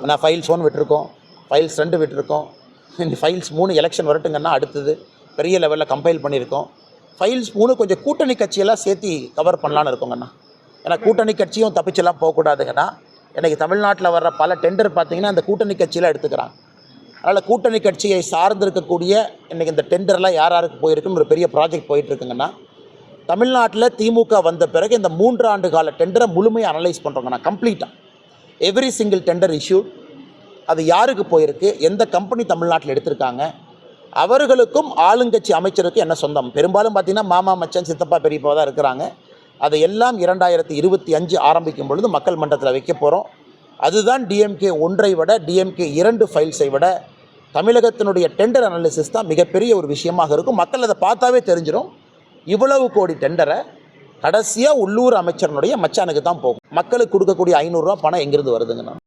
நான் ஃபைல்ஸ் 1 விட்டுருக்கோம், ஃபைல்ஸ் 2 விட்டுருக்கோம், ஃபைல்ஸ் 3 எலெக்ஷன் வரட்டுங்கன்னா அடுத்தது பெரிய லெவலில் கம்பைல் பண்ணியிருக்கோம். ஃபைல்ஸ் 3 கொஞ்சம் கூட்டணி கட்சியெல்லாம் சேர்த்து கவர் பண்ணலான்னு இருக்கோங்கண்ணா. ஏன்னா கூட்டணி கட்சியும் தப்பிச்செல்லாம் போகக்கூடாதுங்கண்ணா. இன்றைக்கி தமிழ்நாட்டில் வர்ற பல டெண்டர் பார்த்திங்கன்னா அந்த கூட்டணி கட்சியெல்லாம் எடுத்துக்கிறாங்க. அதனால் கூட்டணி கட்சியை சார்ந்திருக்கக்கூடிய இன்றைக்கி இந்த டெண்டர்லாம் யார் யாருக்கு போயிருக்குன்னு ஒரு பெரிய ப்ராஜெக்ட் போயிட்டுருக்குங்கண்ணா. தமிழ்நாட்டில் திமுக வந்த பிறகு இந்த 3 ஆண்டு கால டெண்டரை முழுமையாக அனலைஸ் பண்ணுறோங்கண்ணா. கம்ப்ளீட்டாக எவ்ரி சிங்கிள் டெண்டர் இஷ்யூ, அது யாருக்கு போயிருக்கு, எந்த கம்பெனி தமிழ்நாட்டில் எடுத்திருக்காங்க, அவர்களுக்கும் ஆளுங்கட்சி அமைச்சருக்கு என்ன சொந்தம். பெரும்பாலும் பார்த்திங்கன்னா மாமா மச்சான் சித்தப்பா பெரியப்பா தான் இருக்கிறாங்க. அதை எல்லாம் 2025 ஆரம்பிக்கும் பொழுது மக்கள் மன்றத்தில் வைக்க போகிறோம். அதுதான் டிஎம்கே 1 விட டிஎம்கே 2 ஃபைல்ஸை விட தமிழகத்தினுடைய டெண்டர் அனாலிசிஸ் தான் மிகப்பெரிய ஒரு விஷயமாக இருக்கும். மக்கள் அதை பார்த்தாவே தெரிஞ்சிடும். இவ்வளவு கோடி டெண்டரை கடைசியாக உள்ளூர் அமைச்சரனுடைய மச்சானுக்கு தான் போகும். மக்களுக்கு கொடுக்கக்கூடிய 500 ரூபா பணம் எங்கிருந்து வருதுங்கண்ணா.